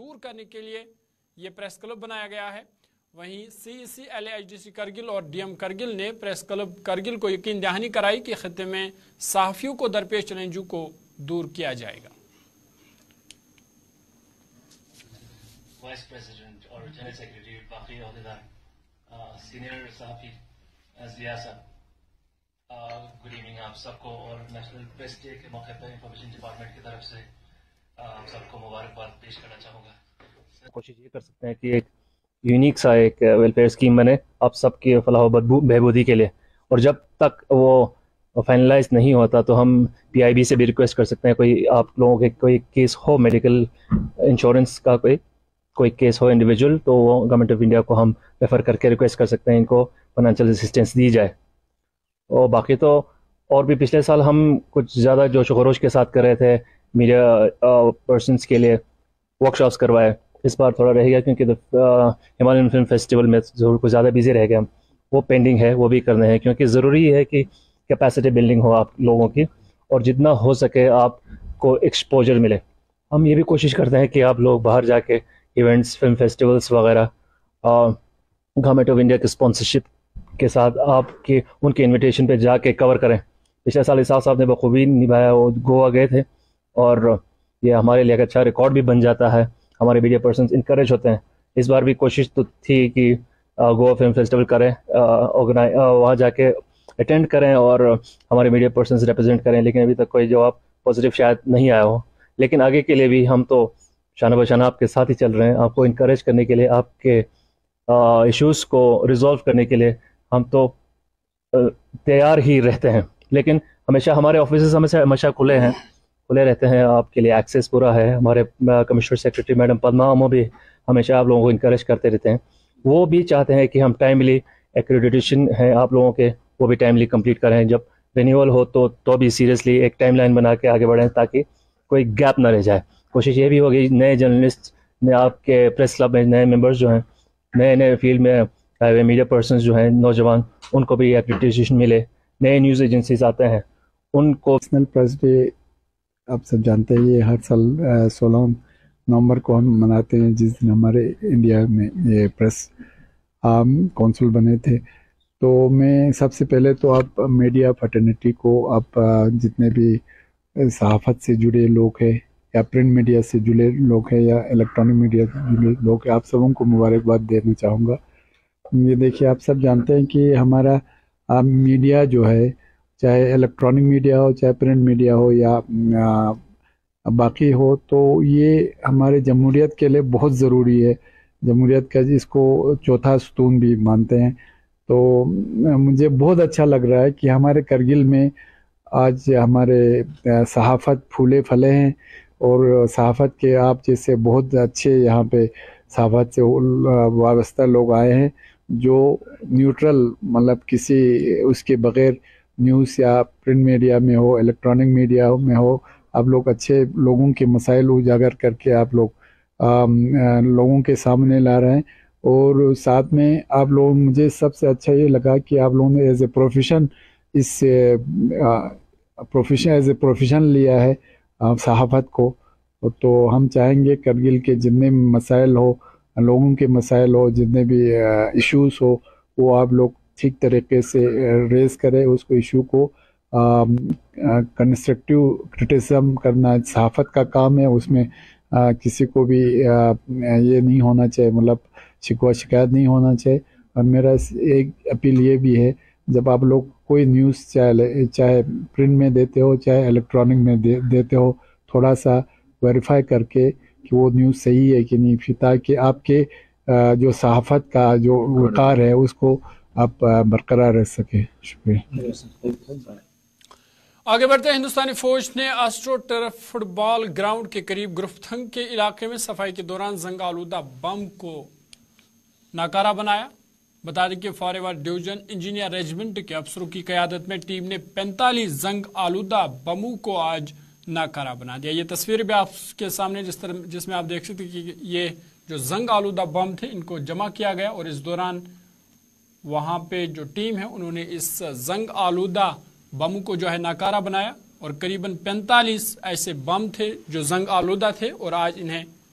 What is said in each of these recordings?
دور کرنے کے لیے یہ پریس کلب بنایا گیا ہے۔ وہیں CEC-LAHDC کرگل اور DM کرگل نے پریس کلب کرگل کو یقین دہانی کرائی کہ خطے میں صحافیوں کو درپیش چیلنجوں کو دور کیا جائے گا۔ وائس پریزیڈنٹ اور جنرل سیکریٹری باقی عہدیدار، سینئر صحافی ضیاء صاحب، گڈ ایوننگ آپ سب کو، اور نیشنل پریس ڈے کے موقع پر انفارمیشن ڈپارٹمنٹ کی طرف سے آپ سب کو مبارکباد پیش کرنا چاہوں گا۔ کوشش یہ کر سکتے ہیں کہ ایک یونیک سا ایک ویلفیئر اسکیم بنے آپ سب کی فلاح و بہبودی کے لیے، اور جب تک وہ فائنلائز نہیں ہوتا تو ہم PIB سے بھی ریکویسٹ کر سکتے ہیں کوئی آپ لوگوں کے کوئی کیس ہو میڈیکل انشورنس کا کوئی کیس ہو انڈیویجول، تو وہ گورنمنٹ آف انڈیا کو ہم ریفر کر کے ریکویسٹ کر سکتے ہیں ان کو فائنینشیل اسسٹنس دی جائے۔ اور باقی تو اور بھی پچھلے سال ہم کچھ زیادہ جوش و خروش کے ساتھ کر رہے تھے میڈیا پرسنس کے لیے ورک شاپس کروائے، اس بار تھوڑا رہ گیا کیونکہ ہمالین فلم فیسٹیول میں ضرور کچھ زیادہ بیزی رہ گیا، وہ پینڈنگ ہے، وہ بھی کرنے ہیں کیونکہ ضروری ہے کہ کیپیسٹی بلڈنگ ہو آپ لوگوں کی، اور جتنا ہو سکے آپ کو ایکسپوجر ملے۔ ہم یہ بھی کوشش کرتے ہیں کہ آپ لوگ باہر جا کے ایونٹس، فلم فیسٹیولس وغیرہ گورنمنٹ آف انڈیا کے اسپانسرشپ کے ساتھ آپ کے ان کے انویٹیشن پہ جا کے کور کریں۔ پچھلے سال اسحاق صاحب نے بخوبی نبھایا، وہ گوا گئے تھے، اور یہ ہمارے لیے ایک اچھا ریکارڈ بھی بن جاتا ہے، ہمارے میڈیا پرسنز انکریج ہوتے ہیں۔ اس بار بھی کوشش تو تھی کہ گوا فلم فیسٹیول کریں، وہاں جا کے اٹینڈ کریں اور ہمارے میڈیا پرسنز ریپرزینٹ کریں، لیکن ابھی تک کوئی جواب پازیٹیو شاید نہیں آیا ہو۔ لیکن آگے کے لیے بھی ہم تو شانہ بشانہ آپ کے ساتھ ہی چل رہے ہیں، آپ کو انکریج کرنے کے لیے، آپ کے ایشوز کو ریزولو کرنے کے لیے ہم تو تیار ہی رہتے ہیں۔ لیکن ہمیشہ ہمارے آفیسز ہمیشہ کھلے رہتے ہیں، آپ کے لیے ایکسیس پورا ہے۔ ہمارے کمشنر سیکرٹری میڈم پدما امو بھی ہمیشہ آپ لوگوں کو انکریج کرتے رہتے ہیں، وہ بھی چاہتے ہیں کہ ہم ٹائملی ایکریڈیٹیشن ہیں آپ لوگوں کے وہ بھی ٹائملی کمپلیٹ کریں، جب رینیول ہو تو بھی سیریسلی ایک ٹائم لائن بنا کے آگے بڑھیں تاکہ کوئی گیپ نہ رہ جائے۔ کوشش یہ بھی ہوگی نئے جرنلسٹ نے آپ کے پریس کلب میں نئے ممبرز جو ہیں، نئے فیلڈ میں میڈیا پرسنز جو ہیں نوجوان، ان کو بھی ایکریڈیٹیشن ملے، نئے نیوز ایجنسیز آتے ہیں ان کو۔ نیشنل پریس ڈے آپ سب جانتے ہیں یہ ہر سال 16 نومبر کو ہم مناتے ہیں، جس دن ہمارے انڈیا میں یہ پریس کونسل بنے تھے۔ تو میں سب سے پہلے تو آپ میڈیا فرٹرنیٹی کو، آپ جتنے بھی صحافت سے جڑے لوگ ہیں یا پرنٹ میڈیا سے جڑے لوگ ہیں یا الیکٹرانک میڈیا سے جڑے لوگ ہیں، آپ سبوں کو مبارکباد دینا چاہوں گا۔ یہ دیکھیے آپ سب جانتے ہیں کہ ہمارا میڈیا جو ہے، چاہے الیکٹرانک میڈیا ہو، چاہے پرنٹ میڈیا ہو یا باقی ہو، تو یہ ہمارے جمہوریت کے لیے بہت ضروری ہے۔ جمہوریت کا اس کو چوتھا ستون بھی مانتے ہیں۔ تو مجھے بہت اچھا لگ رہا ہے کہ ہمارے کرگل میں آج ہمارے صحافت پھولے پھلے ہیں، اور صحافت کے آپ جیسے بہت اچھے یہاں پہ صحافت سے وابستہ لوگ آئے ہیں، جو نیوٹرل مطلب کسی اس کے بغیر نیوز یا پرنٹ میڈیا میں ہو، الیکٹرانک میڈیا میں ہو، آپ لوگ اچھے لوگوں کے مسائل اجاگر کر کے آپ لوگ لوگوں کے سامنے لا رہے ہیں۔ اور ساتھ میں آپ لوگ، مجھے سب سے اچھا یہ لگا کہ آپ لوگوں نے ایز اے پروفیشن لیا ہے صحافت کو۔ تو ہم چاہیں گے کرگل کے جتنے مسائل ہو، لوگوں کے مسائل ہو، جتنے بھی ایشوز ہو، وہ آپ لوگ ٹھیک طریقے سے ریز کرے اس کو، ایشو کو۔ کنسٹرکٹیو کرٹیسزم کرنا صحافت کا کام ہے، اس میں کسی کو بھی یہ نہیں ہونا چاہیے، مطلب شکوہ شکایت نہیں ہونا چاہیے۔ اور میرا ایک اپیل یہ بھی ہے، جب آپ لوگ کوئی نیوز چاہے پرنٹ میں دیتے ہو چاہے الیکٹرانک میں دیتے ہو، تھوڑا سا ویریفائی کر کے کہ وہ نیوز صحیح ہے کہ نہیں، تاکہ آپ کے جو صحافت کا جو وقار ہے اس کو آپ برقرار رہ سکے۔ شکریہ۔ آگے بڑھتے ہیں۔ ہندوستانی فوج نے آسٹرو ٹرف فٹ بال گراؤنڈ کے قریب گرفتنگ کے علاقے میں صفائی کے دوران زنگ آلودہ بم کو ناکارہ بنایا۔ بتا دیں کہ فاریور ڈویژن انجینئر ریجمنٹ کے افسروں کی قیادت میں ٹیم نے 45 زنگ آلودہ بموں کو آج ناکارہ بنا دیا۔ یہ تصویر بھی آپ کے سامنے جس میں آپ دیکھ سکتے ہیں کہ یہ جو زنگ آلودہ بم تھے ان کو جمع کیا گیا، اور اس دوران وہاں پہ جو ٹیم ہے انہوں نے اس زنگ آلودہ بم کو جو ہے ناکارہ بنایا، اور قریباً 45 ایسے بم تھے جو زنگ آلودہ تھے، اور آج انہیں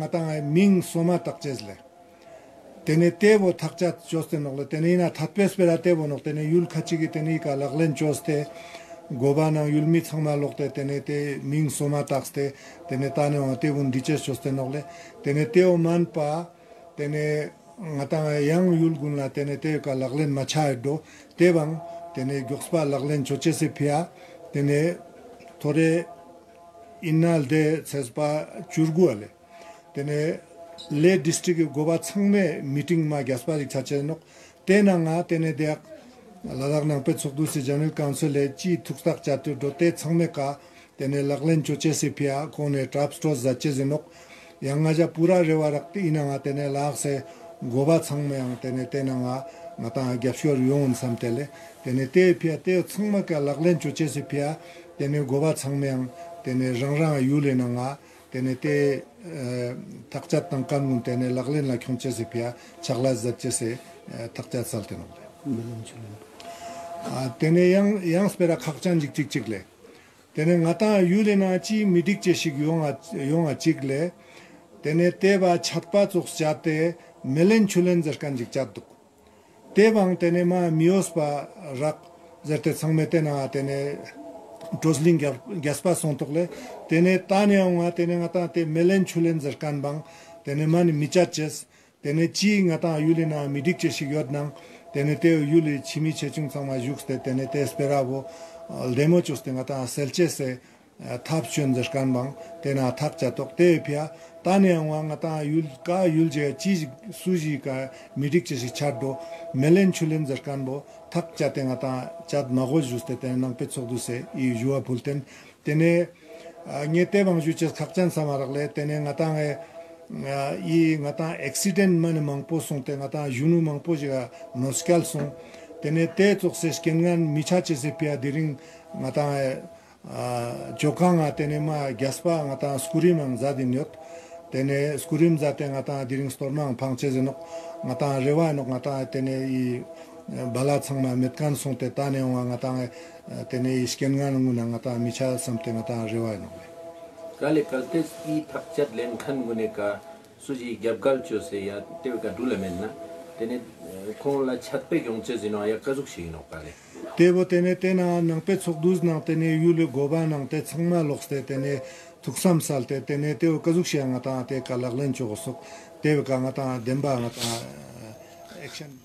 ngata ming soma takchesle tenete wo thakchat choste nogle tenina thatpes berate wo nok tene yul khachigi teni ka laglen choste gobana yulmi thangma lokte tenete ming soma takste tenetane ote bun diches choste nogle tenete o man pa tene ngata yang yul gunla tenete ka laglen macha do tebang tene gokspa laglen chochese phia tene thore innal de sespa churguale tene le district goba changme meeting ma gaspari chachenok tenanga tene de ladakh nang pe chokdu se general council e chi thukstak chatu do te changme ka tene laglen choche se pia kone trap stores zache zenok yangaja pura rewa rakti inanga tene lag se goba changme ang tene tenanga ngata gyapshor yon samtele tene te pia te changme ka laglen choche se pia tene goba changme ang tene rangrang yule nanga tene te takchat tangkan mun tene laglen la khonche se pia chagla zatche se takchat salte no tene yang spera khakchan jik chikle tene ngata yule na chi midik che shig yonga chikle tene te ba chatpa chok jate melen chulen zarkan jik chat duk te bang tene ma mios ba rak zarte sangmete na tene Drosling gaspa sontokle tene tane nga tene ngata te melen chulen zarkan bang tene man michaches tene chi ngata yulina midik che shigyod nang tene te yuli chimi chechung sama jukste tene te esperavo demo chuste ngata selchese thapchun zarkan bang tena thapcha tokte pia tane nga ngata yul ka yulje chi suji ka midik che chaddo melen chulen zarkan bo thak chate ngata chat magoj juste ten nang pe chogdu se I jua pulten tene ngete bang juches khakchan samaragle tene ngata I ngata accident man mangpo song te ngata junu mangpo jiga noskal song tene te chok se skengan micha che se pia diring ngata jokanga tene ma gaspa ngata skurim ang zadin yot tene skurim zate ngata diring stormang phangche jenok ngata rewa nok ngata tene I bala changma metkan songte tane ngata tene iskengan nguna ngata micha samte ngata rewa no kale kaltes ki thakchat len khan gune ka suji gyabgal chose ya tewka dulamen na tene khonla chatpe gyongche jino ya kazuk shi no kale tebo tene tena nang pe chokduz na tene yule goba nang te changma lokste tene tuksam salte tene teo kazuk shi ngata te kalaglen chogosok tewka ngata demba ngata action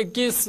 21